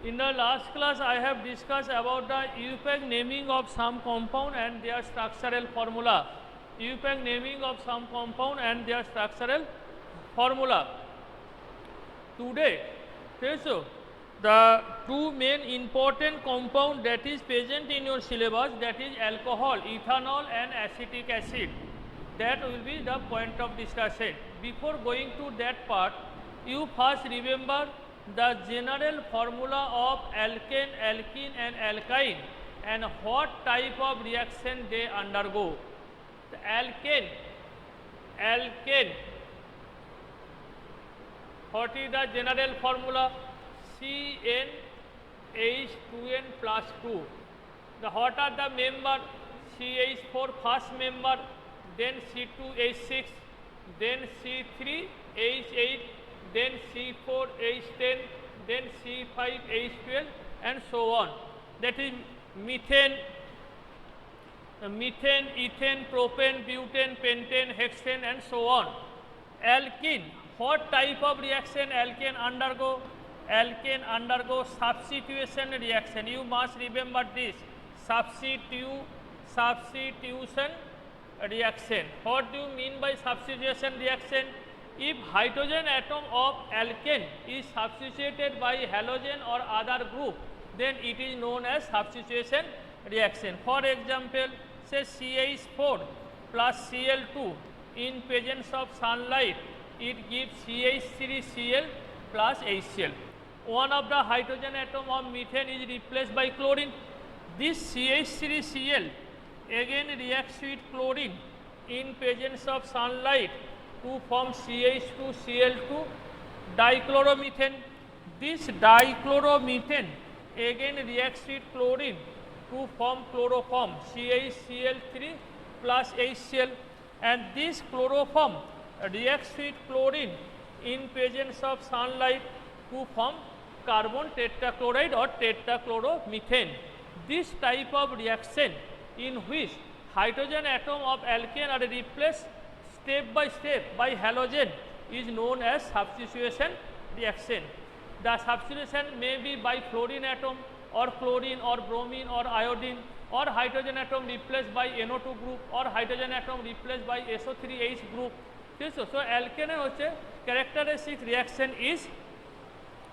In the last class, I have discussed about the UPAC naming of some compound and their structural formula. UPAC naming of some compound and their structural formula. Today, so the two main important compound that is present in your syllabus, that is alcohol, ethanol and acetic acid. That will be the point of discussion. Before going to that part, you first remember the general formula of alkane, alkene and alkyne and what type of reaction they undergo. The alkane, what is the general formula? CnH2n plus 2. What are the member? CH4 first member, then C2H6, then C3H8, then C4H10, then C5H12 and so on. That is methane, ethane, propane, butane, pentane, hexane and so on. Alkene, what type of reaction alkane undergo? Alkane undergo substitution reaction. You must remember this, substitution reaction. What do you mean by substitution reaction? If hydrogen atom of alkane is substituted by halogen or other group, then it is known as substitution reaction. For example, say CH4 plus Cl2 in presence of sunlight, it gives CH3Cl plus HCl. One of the hydrogen atom of methane is replaced by chlorine. This CH3Cl again reacts with chlorine in presence of sunlight to form CH2Cl2 dichloromethane. This dichloromethane again reacts with chlorine to form chloroform CaCl3 plus HCl, and this chloroform reacts with chlorine in presence of sunlight to form carbon tetrachloride or tetrachloromethane. This type of reaction in which hydrogen atom of alkane are replaced step by halogen is known as substitution reaction. The substitution may be by fluorine atom or chlorine or bromine or iodine, or hydrogen atom replaced by NO2 group, or hydrogen atom replaced by SO3H group. So alkane hoche characteristic reaction is,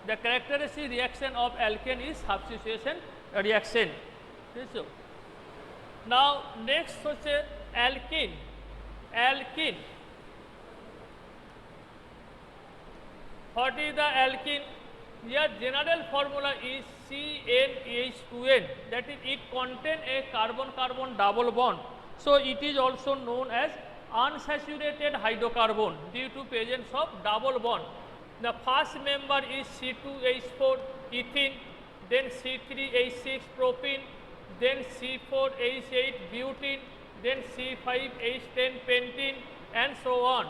the characteristic reaction of alkane is substitution reaction. So now next hoche alkene. What is the alkene? Here general formula is CnH2n, that is it contains a carbon-carbon double bond. So it is also known as unsaturated hydrocarbon due to presence of double bond. The first member is C2H4 ethene, then C3H6 propene, then C4H8 butene, then C5H10 pentene and so on.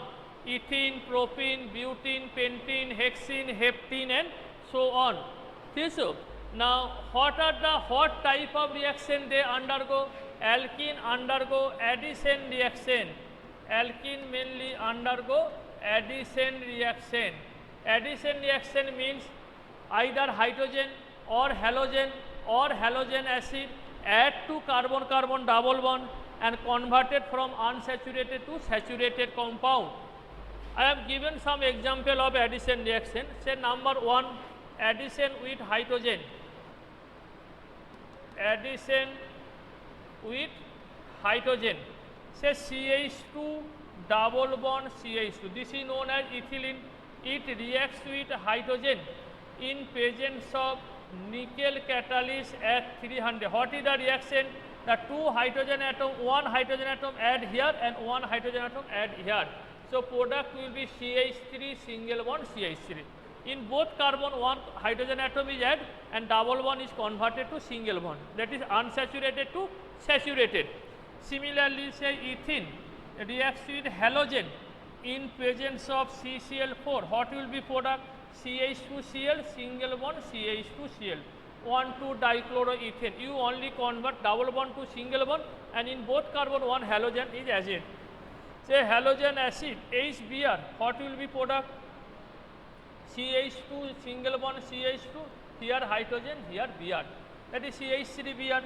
Ethene, propene, butene, pentene, hexene, heptene and so on. So now what type of reaction they undergo? Alkene undergo addition reaction. Alkene mainly undergo addition reaction. Addition reaction means either hydrogen or halogen acid add to carbon-carbon double bond and converted from unsaturated to saturated compound. I have given some example of addition reaction. Say number 1, addition with hydrogen. Addition with hydrogen. Say CH2 double bond CH2. This is known as ethylene. It reacts with hydrogen in presence of nickel catalyst at 300. What is the reaction? The two hydrogen atom, one hydrogen atom add here and one hydrogen atom add here. So product will be CH3 single bond CH3. In both carbon one hydrogen atom is added and double bond is converted to single bond, that is unsaturated to saturated. Similarly, say ethene reacts with halogen in presence of CCl4. What will be product? CH2Cl single bond CH2Cl. 1,2 dichloroethane. You only convert double bond to single bond, and in both carbon one halogen is added. Say halogen acid HBr, what will be product? CH2 single bond CH2 here hydrogen, here Br. That is CH3Br.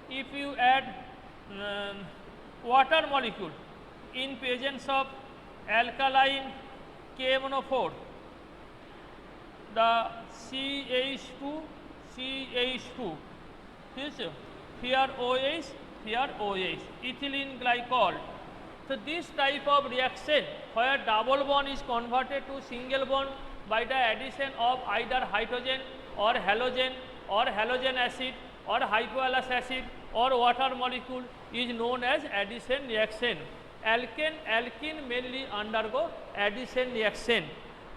If you add water molecule in presence of alkaline KMNO4, the CH2, here OH, here OH, ethylene glycol. So this type of reaction where double bond is converted to single bond by the addition of either hydrogen or halogen acid or hypoalous acid or water molecule is known as addition reaction. Alkene mainly undergo addition reaction.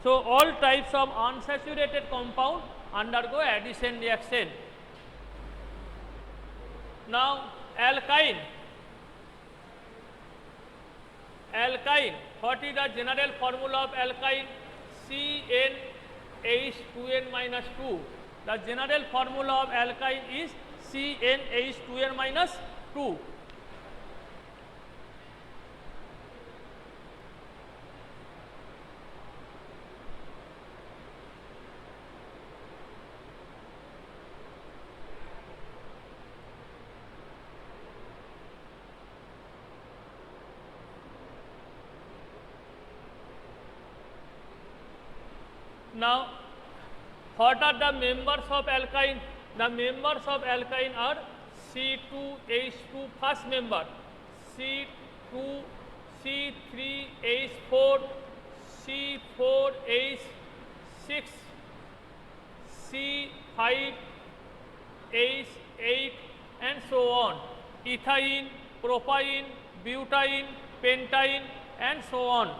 So all types of unsaturated compound undergo addition reaction. Now alkyne, what is the general formula of alkyne? CnH2n-2. The general formula of alkyne is CnH2n-2. Now, what are the members of alkyne? The members of alkyne are C2H2 first member, C2, C3H4, C4H6, C5H8 and so on. Ethine, propyne, butane, pentane and so on.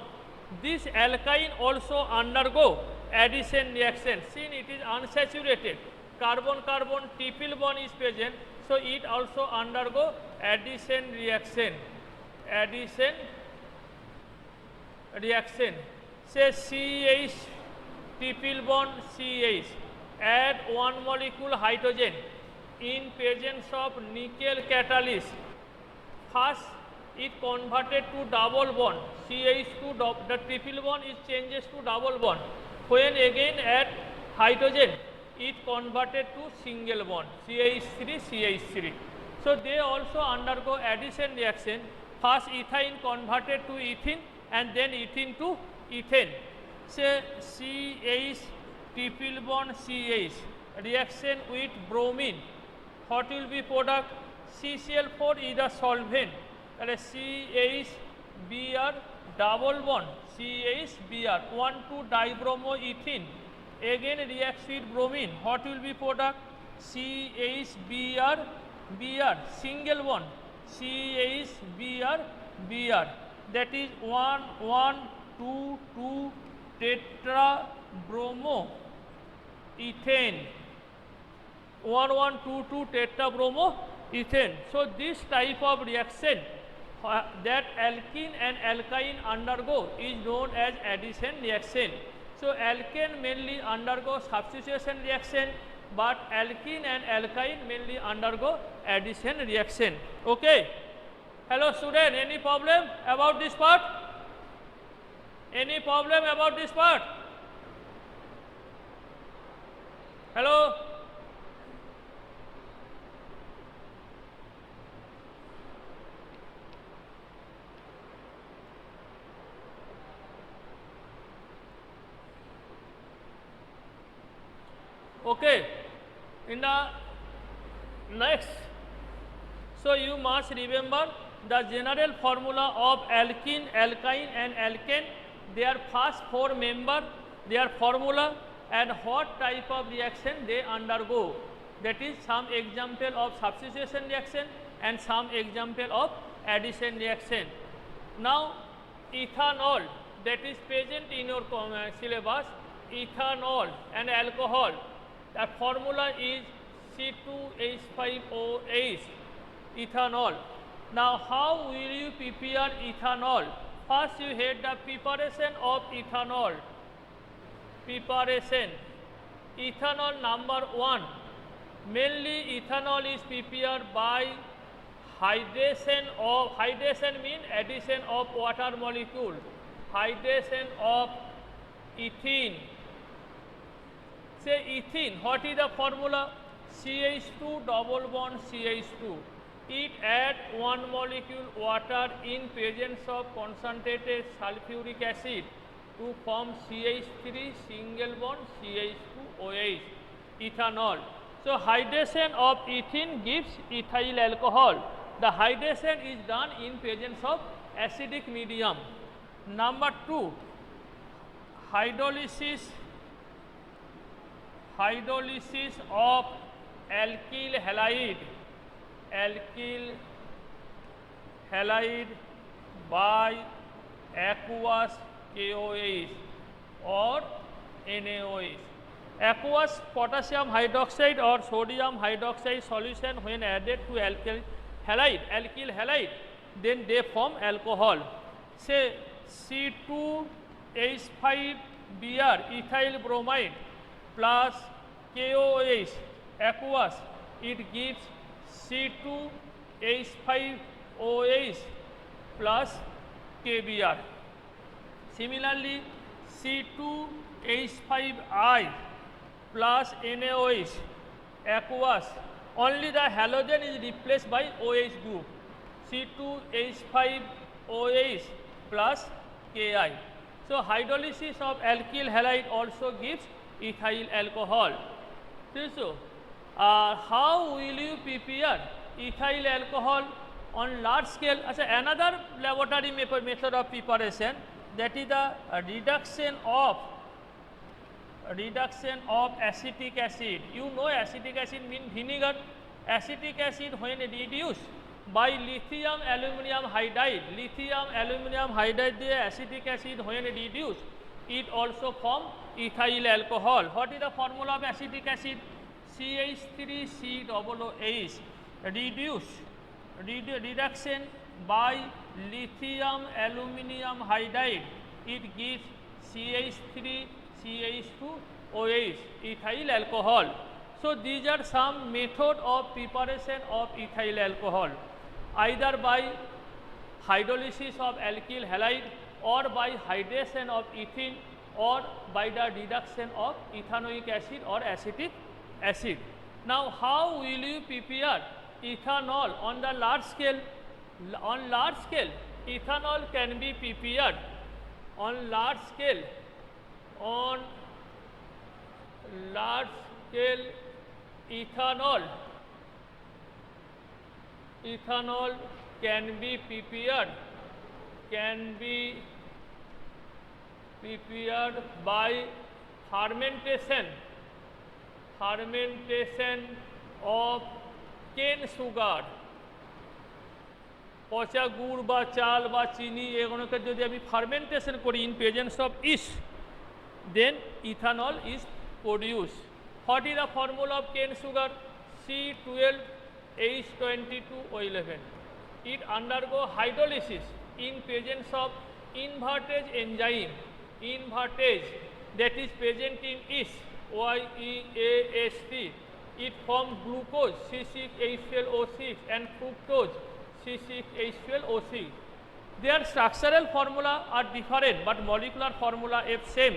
This alkyne also undergo addition reaction. Since it is unsaturated, carbon-carbon triple bond is present, so it also undergo addition reaction. Say CH triple bond CH, add one molecule hydrogen in presence of nickel catalyst. First it converted to double bond, CH2, the triple bond is changes to double bond. When again add hydrogen, it converted to single bond, CH3. So they also undergo addition reaction. First ethine converted to ethene and then ethene to ethane. Say CH triple bond CH reaction with bromine. What will be product? CCl4 is the solvent. That is CHBr double bond, CHBr 1,2-dibromoethene. Again reacts with bromine. What will be product? CHBr single bond, CHBr. That is 1,1,2,2 tetrabromoethane. 1,1,2,2 tetrabromoethane. So this type of reaction that alkene and alkyne undergo is known as addition reaction. So alkane mainly undergo substitution reaction, but alkene and alkyne mainly undergo addition reaction. Okay. Hello student, any problem about this part? Any problem about this part? Hello? Okay. In the next, so you must remember the general formula of alkene, alkyne and alkane, their first four member, their formula and what type of reaction they undergo. That is some example of substitution reaction and some example of addition reaction. Now ethanol, that is present in your syllabus, ethanol and alcohol. The formula is C2H5OH, ethanol. Now how will you prepare ethanol? First you had the preparation of ethanol. Preparation. Ethanol number 1. Mainly ethanol is prepared by hydration means addition of water molecule. Hydration of ethene Say ethene, what is the formula? CH2 double bond CH2. It add one molecule water in presence of concentrated sulfuric acid to form CH3 single bond CH2OH, ethanol. So hydration of ethene gives ethyl alcohol. The hydration is done in presence of acidic medium. Number 2, hydrolysis of alkyl halide by aqueous KOH or NaOH. Aqueous potassium hydroxide or sodium hydroxide solution when added to alkyl halide, then they form alcohol. Say C2H5Br ethyl bromide plus KOH aqueous, it gives C2H5OH plus KBr. Similarly, C2H5I plus NaOH aqueous, only the halogen is replaced by OH group, C2H5OH plus Ki. So hydrolysis of alkyl halide also gives ethyl alcohol. So how will you prepare ethyl alcohol on large scale? Another laboratory method of preparation, that is the reduction of acetic acid. You know acetic acid means vinegar. Acetic acid when reduced by lithium aluminum hydride, the acetic acid when reduced, it also form ethyl alcohol. What is the formula of acetic acid? CH3COOH. Reduction by lithium aluminum hydride, it gives CH3CH2OH, ethyl alcohol. So these are some method of preparation of ethyl alcohol, either by hydrolysis of alkyl halide or by hydration of ethene or by the reduction of ethanoic acid or acetic acid. Now how will you prepare ethanol on the large scale? On large scale, ethanol can be prepared on large scale. Ethanol can be prepared by fermentation of cane sugar. পচা গুড় বা চাল বা চিনি এগুলোকে যদি আমি fermentation করি in presence of yeast, then ethanol is produced. What is the formula of cane sugar? C12H22O11. It undergo hydrolysis in presence of invertase enzyme, that is present in yeast, YEAST. It forms glucose C6H12O6 and fructose C6H12O6. Their structural formula are different but molecular formula is same.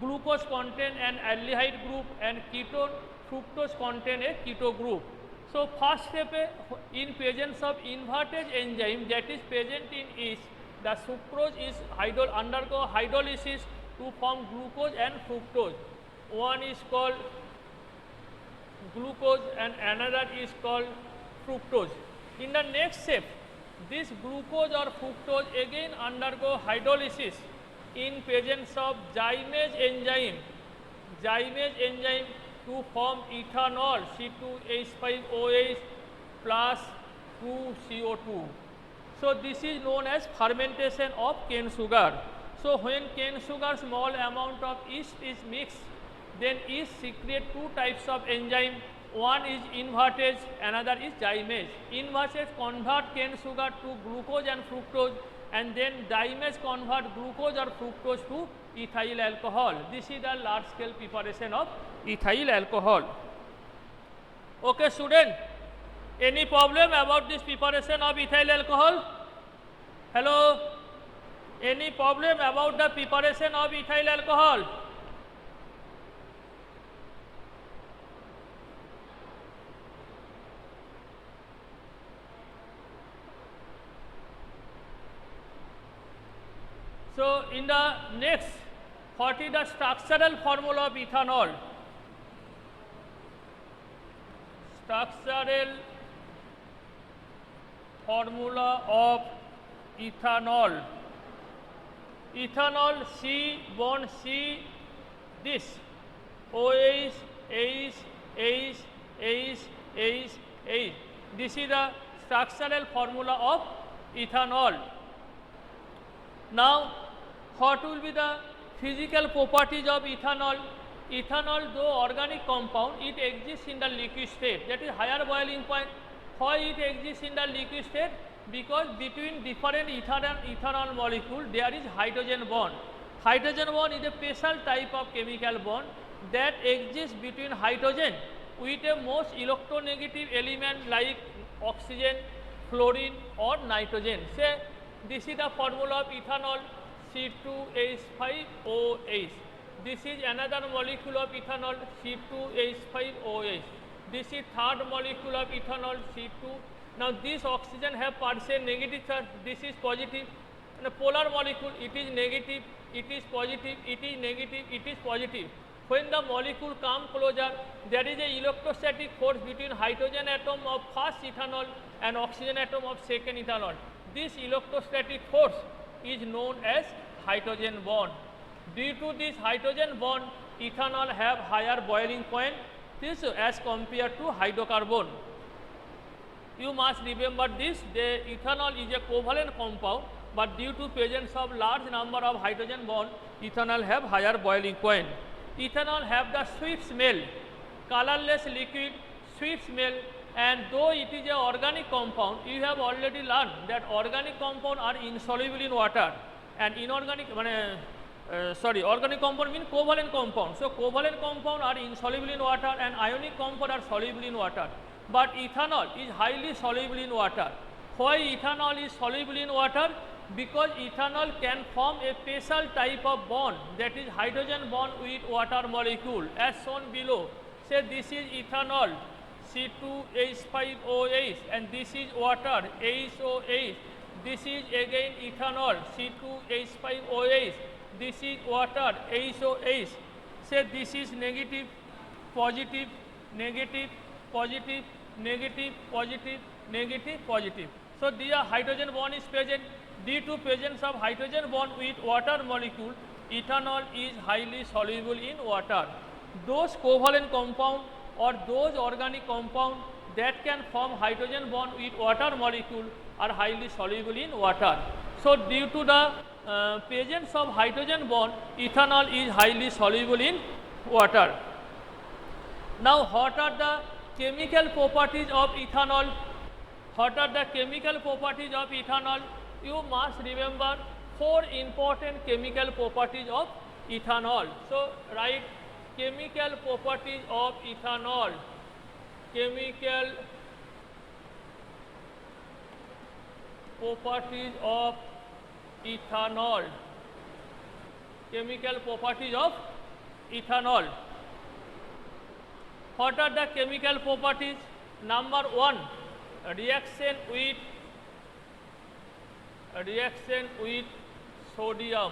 Glucose contain an aldehyde group and fructose contain a keto group. So first step, in presence of invertase enzyme that is present in yeast, the sucrose is undergo hydrolysis to form glucose and fructose. One is called glucose and another is called fructose. In the next step, this glucose or fructose again undergo hydrolysis in presence of zymase enzyme to form ethanol C2H5OH plus 2CO2. So this is known as fermentation of cane sugar. So when cane sugar small amount of yeast is mixed, then yeast secrete two types of enzyme. One is invertase, another is zymase. Invertase convert cane sugar to glucose and fructose, and then zymase convert glucose or fructose to ethyl alcohol. This is the large scale preparation of ethyl alcohol. Okay student, any problem about this preparation of ethyl alcohol? Hello? Any problem about the preparation of ethyl alcohol? So in the next, what is the structural formula of ethanol? Structural formula of ethanol. Ethanol, C bond C, this OH, H, H, H, H, H. This is the structural formula of ethanol. Now, what will be the physical properties of ethanol? Ethanol, though organic compound, it exists in the liquid state, that is higher boiling point. Why it exists in the liquid state? Because between different ethanol molecule there is hydrogen bond. Hydrogen bond is a special type of chemical bond that exists between hydrogen with a most electronegative element like oxygen, fluorine or nitrogen. Say this is the formula of ethanol, C2H5OH. This is another molecule of ethanol, C2H5OH. This is third molecule of ethanol, C2. Now this oxygen have partial negative charge, this is positive. And a polar molecule, it is negative, it is positive, it is negative, it is positive. When the molecule come closer, there is a electrostatic force between hydrogen atom of first ethanol and oxygen atom of second ethanol. This electrostatic force is known as hydrogen bond. Due to this hydrogen bond, ethanol have higher boiling point, this as compared to hydrocarbon. You must remember this, the ethanol is a covalent compound, but due to presence of large number of hydrogen bond, ethanol have higher boiling point. Ethanol have the sweet smell, colorless liquid, sweet smell, and though it is a organic compound, you have already learned that organic compound are insoluble in water, and inorganic, organic compound means covalent compound. So covalent compound are insoluble in water and ionic compound are soluble in water. But ethanol is highly soluble in water. Why ethanol is soluble in water? Because ethanol can form a special type of bond, that is hydrogen bond with water molecule as shown below. Say this is ethanol, C2H5OH, and this is water, HOH. This is again ethanol, C2H5OH. This is water, HOH. Say this is negative, positive, negative, positive, negative, positive, negative, positive. So the hydrogen bond is present. Due to presence of hydrogen bond with water molecule, ethanol is highly soluble in water. Those covalent compound or those organic compound that can form hydrogen bond with water molecule are highly soluble in water. So due to the presence of hydrogen bond, ethanol is highly soluble in water. Now what are the chemical properties of ethanol? What are the chemical properties of ethanol? You must remember 4 important chemical properties of ethanol. So write chemical properties of ethanol. Chemical properties of ethanol. Chemical properties of ethanol. What are the chemical properties? Number 1, reaction with sodium.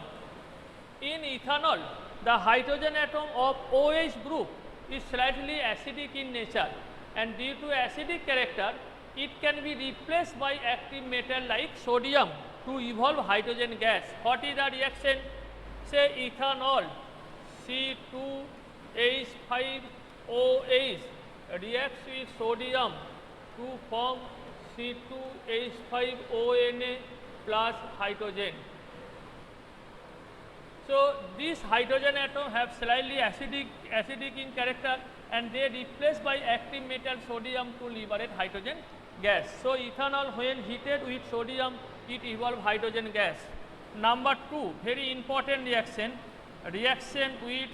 In ethanol, the hydrogen atom of OH group is slightly acidic in nature, and due to acidic character, it can be replaced by active metal like sodium to evolve hydrogen gas. What is the reaction? Say ethanol, C2H5OH reacts with sodium to form C2H5ONa plus hydrogen. So these hydrogen atom have slightly acidic in character, and they replaced by active metal sodium to liberate hydrogen gas. So ethanol when heated with sodium, it evolve hydrogen gas. Number 2, very important reaction, reaction with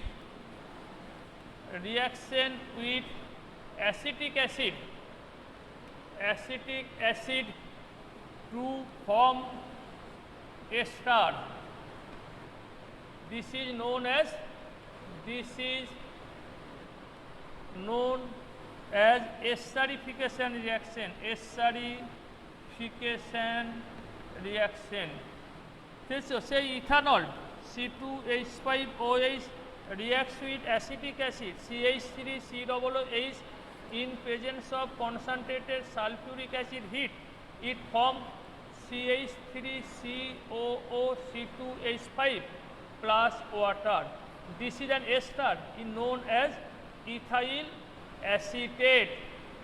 acetic acid to form ester. This is known as esterification reaction. So say ethanol C2H5OH reacts with acetic acid CH3COOH in presence of concentrated sulfuric acid heat. It forms CH3COOC2H5 plus water. This is an ester known as ethyl acetate.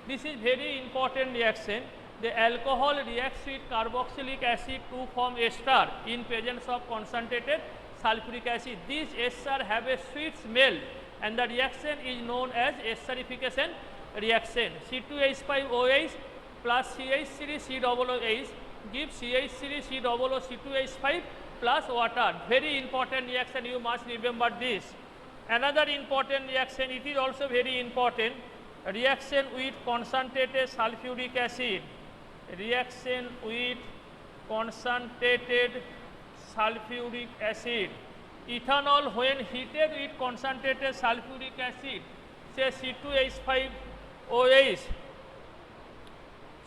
This is very important reaction. The alcohol reacts with carboxylic acid to form ester in presence of concentrated sulfuric acid. This ester have a sweet smell and the reaction is known as esterification reaction. C2H5OH plus CH3COOH gives CH3COOC2H5 plus water. Very important reaction, you must remember this. Another important reaction, it is also very important, reaction with concentrated sulfuric acid. Reaction with concentrated sulfuric acid. Ethanol when heated with concentrated sulfuric acid, say C2H5OH,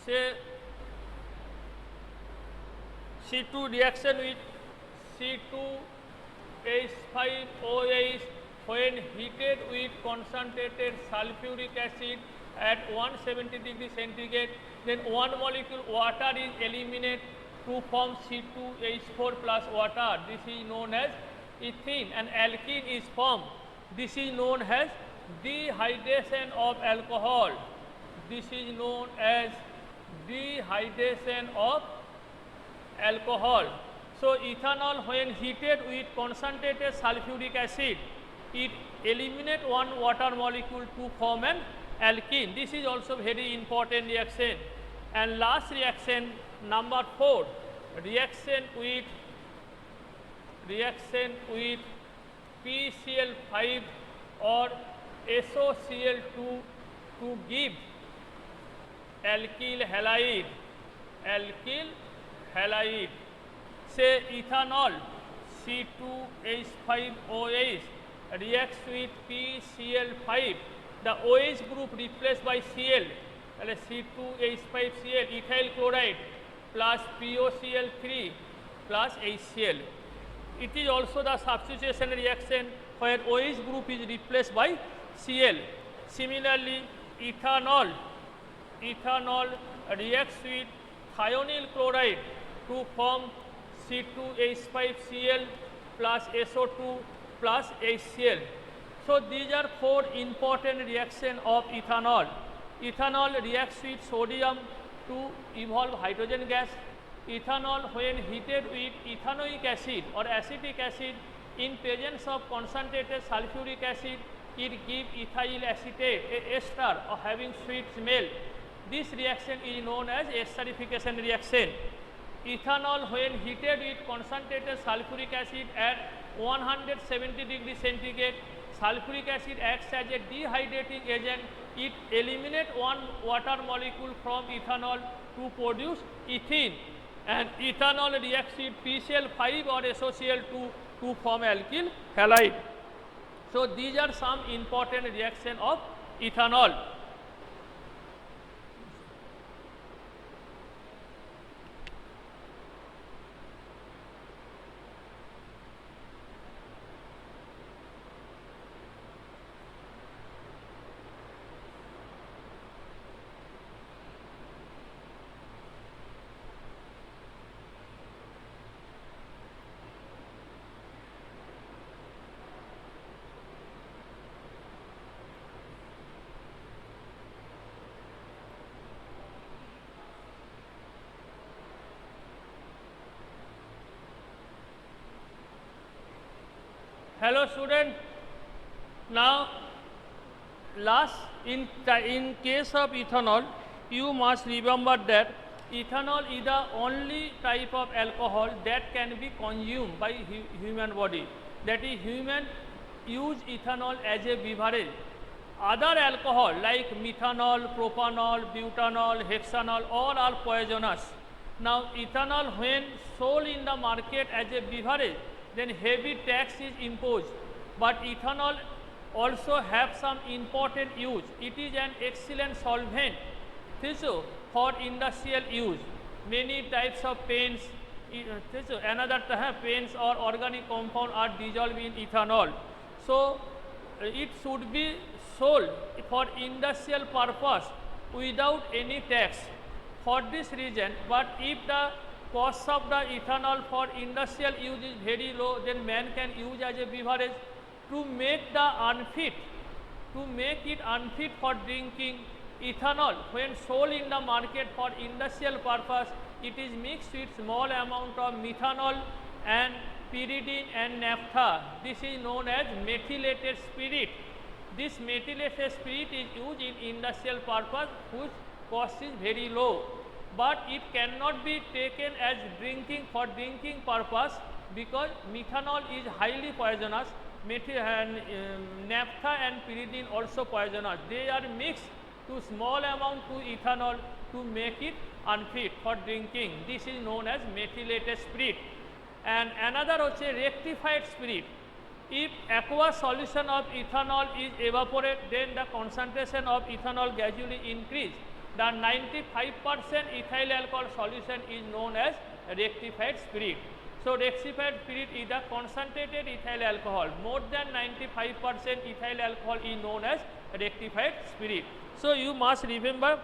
say C2 reaction with C2H5OH when heated with concentrated sulfuric acid at 170 degree centigrade, then one molecule water is eliminated to form C2H4 plus water. This is known as ethene, and alkene is formed. This is known as dehydration of alcohol. This is known as dehydration of alcohol. So ethanol when heated with concentrated sulfuric acid, it eliminates one water molecule to form an alkene. This is also very important reaction. And last reaction, number 4, reaction with PCl5 or SOCl2 to give alkyl halide. Alkyl halide. Say ethanol C2H5OH reacts with PCl5. The OH group replaced by Cl, C2H5Cl, ethyl chloride plus POCl3 plus HCl. It is also the substitution reaction where OH group is replaced by Cl. Similarly, ethanol reacts with thionyl chloride to form C2H5Cl plus SO2 plus HCl. So these are 4 important reactions of ethanol. Ethanol reacts with sodium to evolve hydrogen gas. Ethanol when heated with ethanoic acid or acetic acid in presence of concentrated sulfuric acid, it gives ethyl acetate, a ester of having sweet smell. This reaction is known as esterification reaction. Ethanol when heated with concentrated sulfuric acid at 170 degree centigrade, sulfuric acid acts as a dehydrating agent. It eliminates one water molecule from ethanol to produce ethene, and ethanol reacts with PCl5 or SOCl2 to form alkyl halide. So these are some important reactions of ethanol. Hello student, now in case of ethanol, you must remember that ethanol is the only type of alcohol that can be consumed by human body. That is, human use ethanol as a beverage. Other alcohol like methanol, propanol, butanol, hexanol, all are poisonous. Now ethanol when sold in the market as a beverage, then heavy tax is imposed. But ethanol also have some important use. It is an excellent solvent for industrial use. Many types of paints, another paints or organic compound are dissolved in ethanol. So it should be sold for industrial purpose without any tax. For this reason, but if the cost of the ethanol for industrial use is very low, then man can use as a beverage. To make it unfit for drinking, ethanol when sold in the market for industrial purpose, it is mixed with small amount of methanol and pyridine and naphtha. This is known as methylated spirit. This methylated spirit is used in industrial purpose whose cost is very low, but it cannot be taken as drinking for drinking purpose because methanol is highly poisonous. Naphtha and pyridine also poisonous. They are mixed to small amount to ethanol to make it unfit for drinking. This is known as methylated spirit. And another is rectified spirit. If aqueous solution of ethanol is evaporated, then the concentration of ethanol gradually increase. The 95% ethyl alcohol solution is known as rectified spirit. So rectified spirit is the concentrated ethyl alcohol. More than 95% ethyl alcohol is known as rectified spirit. So you must remember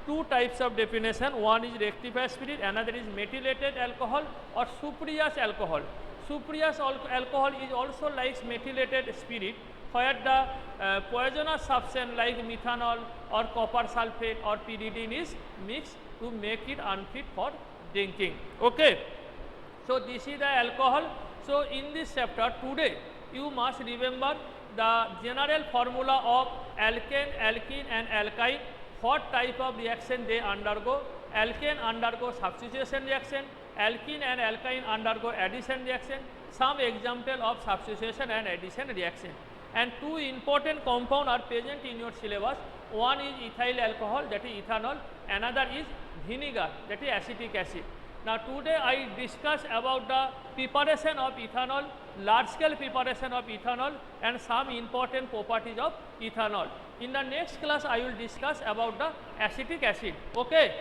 two types of definition. One is rectified spirit, another is methylated alcohol or spurious alcohol. Spurious alcohol is also like methylated spirit, where the poisonous substance like methanol or copper sulfate or pyridine is mixed to make it unfit for drinking. Okay. So this is the alcohol. So in this chapter today you must remember the general formula of alkane, alkene and alkyne. What type of reaction they undergo? Alkane undergo substitution reaction, alkene and alkyne undergo addition reaction. Some example of substitution and addition reaction. And two important compounds are present in your syllabus. One is ethyl alcohol, that is ethanol. Another is vinegar, that is acetic acid. Now today I discuss about the preparation of ethanol, large scale preparation of ethanol and some important properties of ethanol. In the next class I will discuss about the acetic acid. Okay.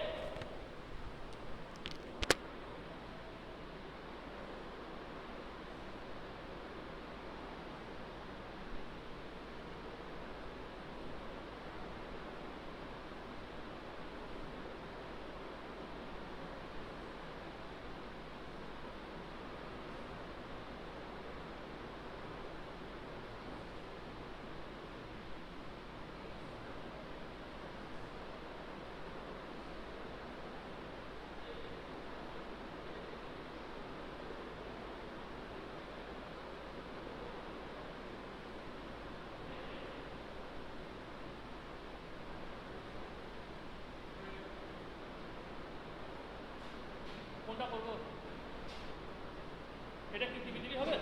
কোনটা করব? এটা কি TV হবে?